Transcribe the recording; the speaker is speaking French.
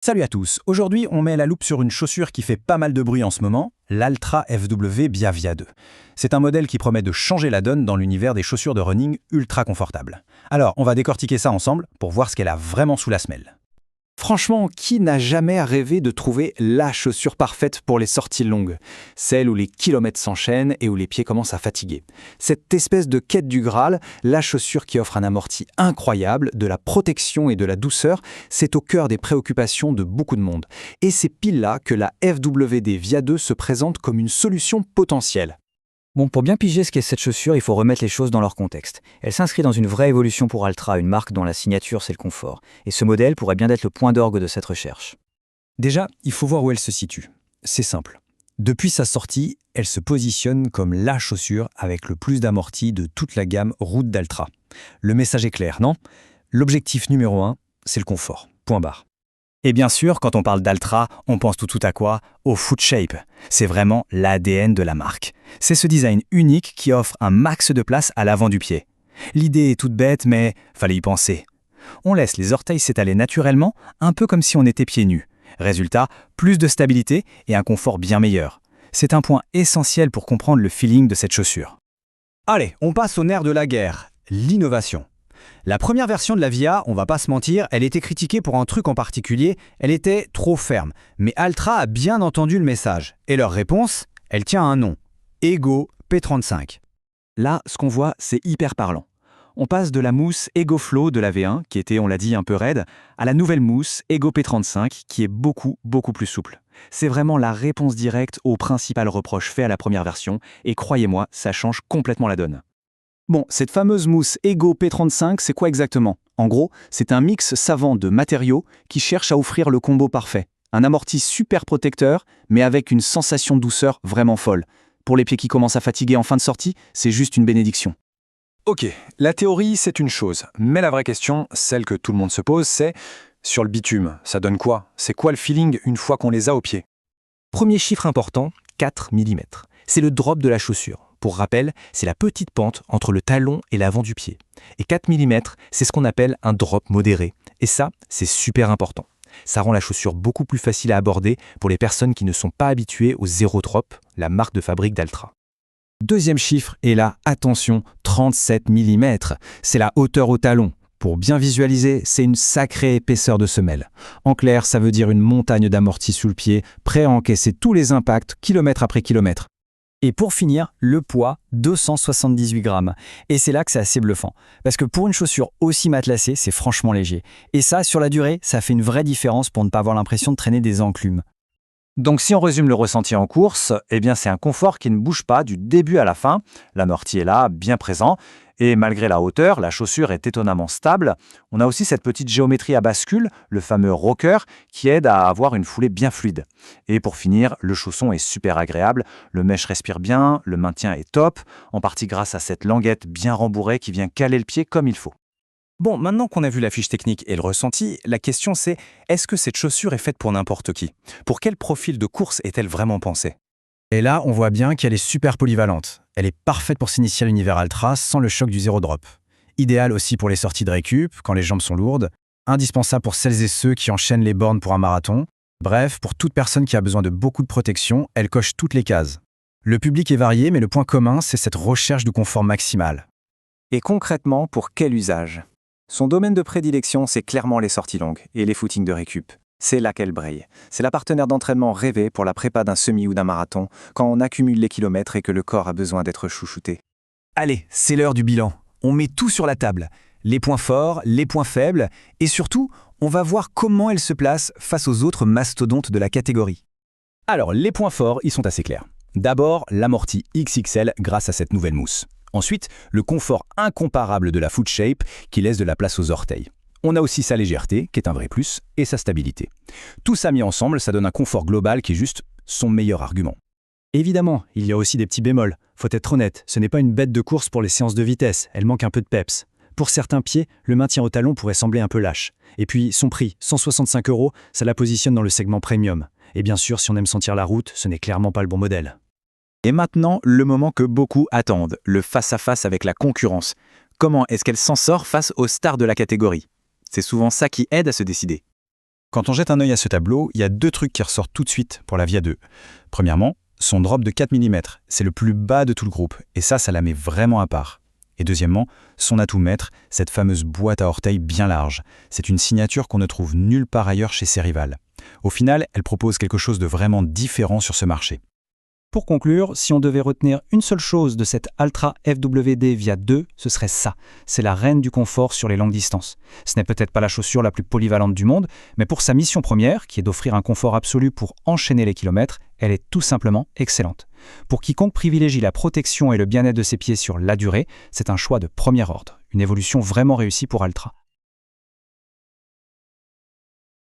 Salut à tous, aujourd'hui on met la loupe sur une chaussure qui fait pas mal de bruit en ce moment, l'Altra FW Biavia 2. C'est un modèle qui promet de changer la donne dans l'univers des chaussures de running ultra confortables. Alors on va décortiquer ça ensemble pour voir ce qu'elle a vraiment sous la semelle. Franchement, qui n'a jamais rêvé de trouver la chaussure parfaite pour les sorties longues? Celle où les kilomètres s'enchaînent et où les pieds commencent à fatiguer. Cette espèce de quête du Graal, la chaussure qui offre un amorti incroyable, de la protection et de la douceur, c'est au cœur des préoccupations de beaucoup de monde. Et c'est pile là que la FWD Via 2 se présente comme une solution potentielle. Bon, pour bien piger ce qu'est cette chaussure, il faut remettre les choses dans leur contexte. Elle s'inscrit dans une vraie évolution pour Altra, une marque dont la signature c'est le confort. Et ce modèle pourrait bien être le point d'orgue de cette recherche. Déjà, il faut voir où elle se situe. C'est simple. Depuis sa sortie, elle se positionne comme la chaussure avec le plus d'amorti de toute la gamme Route d'Altra. Le message est clair, non? L'objectif numéro 1, c'est le confort. Point barre. Et bien sûr, quand on parle d'Altra, on pense tout à quoi? Au Foot Shape. C'est vraiment l'ADN de la marque. C'est ce design unique qui offre un max de place à l'avant du pied. L'idée est toute bête, mais fallait y penser. On laisse les orteils s'étaler naturellement, un peu comme si on était pieds nus. Résultat, plus de stabilité et un confort bien meilleur. C'est un point essentiel pour comprendre le feeling de cette chaussure. Allez, on passe au nerf de la guerre, l'innovation. La première version de la Via, on va pas se mentir, elle était critiquée pour un truc en particulier, elle était trop ferme. Mais Altra a bien entendu le message. Et leur réponse, elle tient un nom. Ego P35. Là, ce qu'on voit, c'est hyper parlant. On passe de la mousse Ego Flow de la V1, qui était, on l'a dit, un peu raide, à la nouvelle mousse Ego P35, qui est beaucoup plus souple. C'est vraiment la réponse directe au principal reproche fait à la première version, et croyez-moi, ça change complètement la donne. Bon, cette fameuse mousse Ego P35, c'est quoi exactement? En gros, c'est un mix savant de matériaux qui cherche à offrir le combo parfait. Un amorti super protecteur, mais avec une sensation de douceur vraiment folle. Pour les pieds qui commencent à fatiguer en fin de sortie, c'est juste une bénédiction. Ok, la théorie c'est une chose, mais la vraie question, celle que tout le monde se pose, c'est sur le bitume, ça donne quoi? C'est quoi le feeling une fois qu'on les a aux pieds? Premier chiffre important, 4 mm. C'est le drop de la chaussure. Pour rappel, c'est la petite pente entre le talon et l'avant du pied. Et 4 mm, c'est ce qu'on appelle un drop modéré. Et ça, c'est super important. Ça rend la chaussure beaucoup plus facile à aborder pour les personnes qui ne sont pas habituées au zéro drop, la marque de fabrique d'Altra. Deuxième chiffre, et là, attention, 37 mm. C'est la hauteur au talon. Pour bien visualiser, c'est une sacrée épaisseur de semelle. En clair, ça veut dire une montagne d'amorti sous le pied, prêt à encaisser tous les impacts, kilomètre après kilomètre. Et pour finir, le poids, 278 grammes. Et c'est là que c'est assez bluffant. Parce que pour une chaussure aussi matelassée, c'est franchement léger. Et ça, sur la durée, ça fait une vraie différence pour ne pas avoir l'impression de traîner des enclumes. Donc si on résume le ressenti en course, eh bien c'est un confort qui ne bouge pas du début à la fin. L'amorti est là, bien présent. Et malgré la hauteur, la chaussure est étonnamment stable. On a aussi cette petite géométrie à bascule, le fameux rocker, qui aide à avoir une foulée bien fluide. Et pour finir, le chausson est super agréable, le mesh respire bien, le maintien est top, en partie grâce à cette languette bien rembourrée qui vient caler le pied comme il faut. Bon, maintenant qu'on a vu la fiche technique et le ressenti, la question c'est, est-ce que cette chaussure est faite pour n'importe qui? Pour quel profil de course est-elle vraiment pensée? Et là, on voit bien qu'elle est super polyvalente. Elle est parfaite pour s'initier à l'univers Altra sans le choc du zéro drop. Idéale aussi pour les sorties de récup, quand les jambes sont lourdes. Indispensable pour celles et ceux qui enchaînent les bornes pour un marathon. Bref, pour toute personne qui a besoin de beaucoup de protection, elle coche toutes les cases. Le public est varié, mais le point commun, c'est cette recherche de confort maximal. Et concrètement, pour quel usage? Son domaine de prédilection, c'est clairement les sorties longues et les footings de récup. C'est là qu'elle brille. C'est la partenaire d'entraînement rêvée pour la prépa d'un semi ou d'un marathon, quand on accumule les kilomètres et que le corps a besoin d'être chouchouté. Allez, c'est l'heure du bilan. On met tout sur la table. Les points forts, les points faibles, et surtout, on va voir comment elle se place face aux autres mastodontes de la catégorie. Alors, les points forts, ils sont assez clairs. D'abord, l'amorti XXL grâce à cette nouvelle mousse. Ensuite, le confort incomparable de la Foot Shape qui laisse de la place aux orteils. On a aussi sa légèreté, qui est un vrai plus, et sa stabilité. Tout ça mis ensemble, ça donne un confort global qui est juste son meilleur argument. Évidemment, il y a aussi des petits bémols. Faut être honnête, ce n'est pas une bête de course pour les séances de vitesse, elle manque un peu de peps. Pour certains pieds, le maintien au talon pourrait sembler un peu lâche. Et puis, son prix, 165 €, ça la positionne dans le segment premium. Et bien sûr, si on aime sentir la route, ce n'est clairement pas le bon modèle. Et maintenant, le moment que beaucoup attendent, le face-à-face avec la concurrence. Comment est-ce qu'elle s'en sort face aux stars de la catégorie? C'est souvent ça qui aide à se décider. Quand on jette un œil à ce tableau, il y a 2 trucs qui ressortent tout de suite pour la Via 2. Premièrement, son drop de 4 mm, c'est le plus bas de tout le groupe, et ça la met vraiment à part. Et deuxièmement, son atout maître, cette fameuse boîte à orteils bien large. C'est une signature qu'on ne trouve nulle part ailleurs chez ses rivales. Au final, elle propose quelque chose de vraiment différent sur ce marché. Pour conclure, si on devait retenir une seule chose de cette Altra FWD Via 2, ce serait ça. C'est la reine du confort sur les longues distances. Ce n'est peut-être pas la chaussure la plus polyvalente du monde, mais pour sa mission première, qui est d'offrir un confort absolu pour enchaîner les kilomètres, elle est tout simplement excellente. Pour quiconque privilégie la protection et le bien-être de ses pieds sur la durée, c'est un choix de premier ordre. Une évolution vraiment réussie pour Altra.